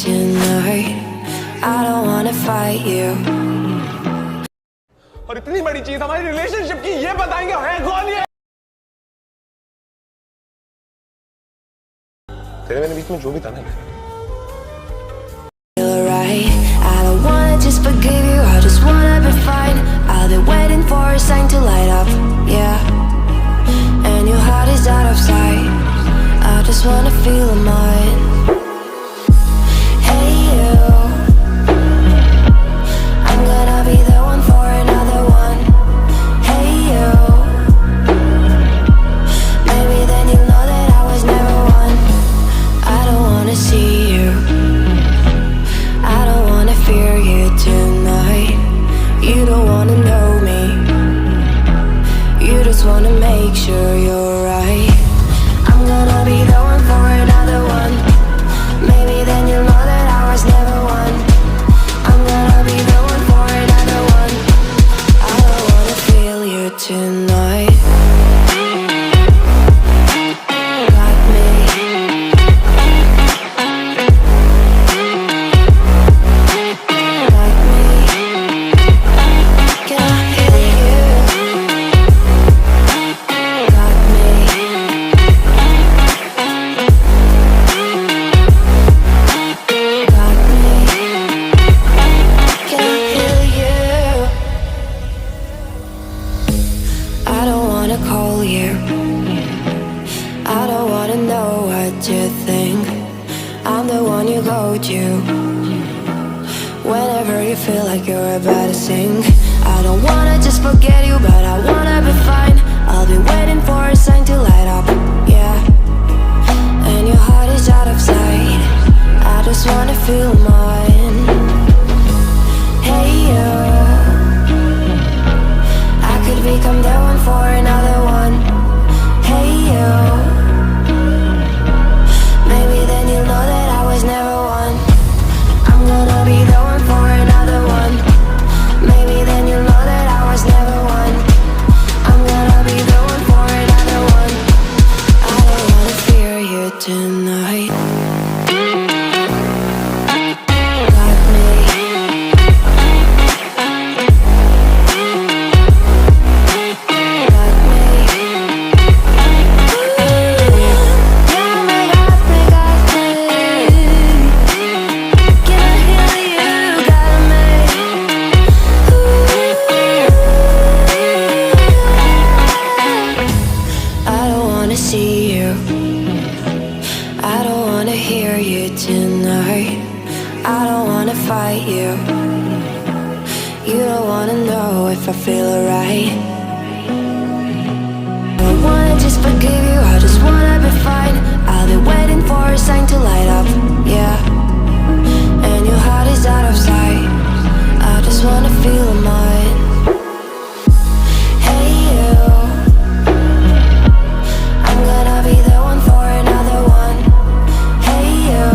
tonight. I don't wanna fight you. और इतनी बड़ी चीज हमारी रिलेशनशिप की ये बताएंगे है कौन ये? तेरे मेरे बीच में जो भी था ना I don't wanna just forgive you, I just wanna be fine. I've been waiting for a sign to light up, yeah. And your heart is out of sight. I just wanna feel mine. Hey you, I'm gonna be the one for another one. Hey you, maybe then you'll know that I was never one. I don't wanna see you, I don't wanna fear you tonight. You don't wanna know me, you just wanna make sure you're right. I'm gonna be the one for another one. Maybe then you'll know that I was never one. I'm gonna be the one for another one. I don't wanna feel you tonight. Got me. Got me. Can I feel you? Got me. Got me. Can I feel you? I don't wanna call you, I don't wanna know what you think. I'm the one you go to whenever you feel like you're about to sink. I don't wanna just forget you, but I wanna be fine. I'll be waiting for a sign to light up, yeah. And your heart is out of sight. I just wanna feel mine. Hey you, I could become the one for another one. Hey you, maybe then you'll know that I was never one. I'm gonna be the one for another one. Maybe then you'll know that I was never one. I'm gonna be the one for another one. I don't wanna fear you tonight. Got me. Got me. Got me, got me, got me. Can I hear you? Got me. I don't wanna see you, I don't wanna hear you tonight. I don't wanna fight you, you don't wanna know if I feel alright. I don't wanna just forgive you, I just wanna be fine. I'll be waiting for a sign to light up, yeah. And your heart is out of sight. I just wanna feel mine. Hey you, I'm gonna be the one for another one. Hey you,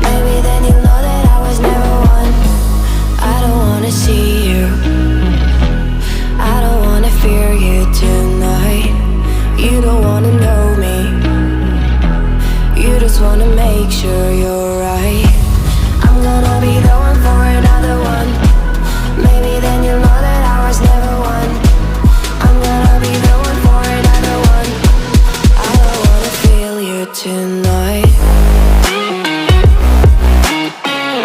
maybe then you'll know that I was never one. I don't wanna see you, I don't wanna fear you tonight. You don't wanna know me, you just wanna make sure you're right. I'm gonna be the one for another one. Maybe then you'll know that I was never one. I'm gonna be the one for another one. I don't wanna feel you tonight.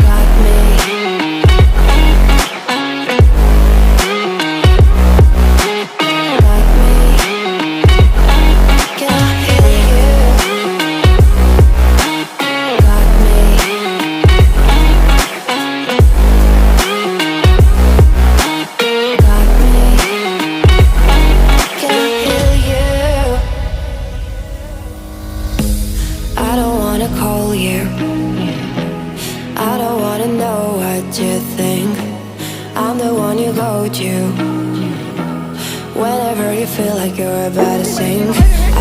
Got me. Got me. Can I feel you? Got me. Got me. Can I feel you? I don't wanna call you, I don't wanna know what you think. I'm the one you go to whenever you feel like you're about to sink.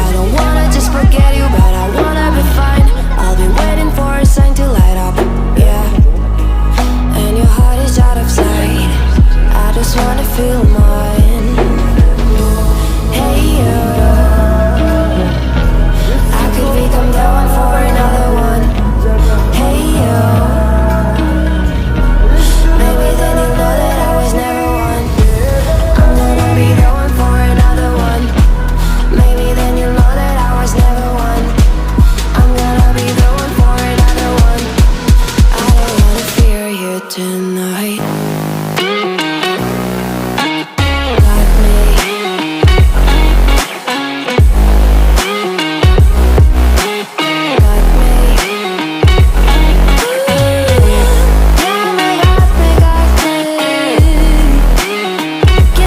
I don't wanna just forget you, but I wanna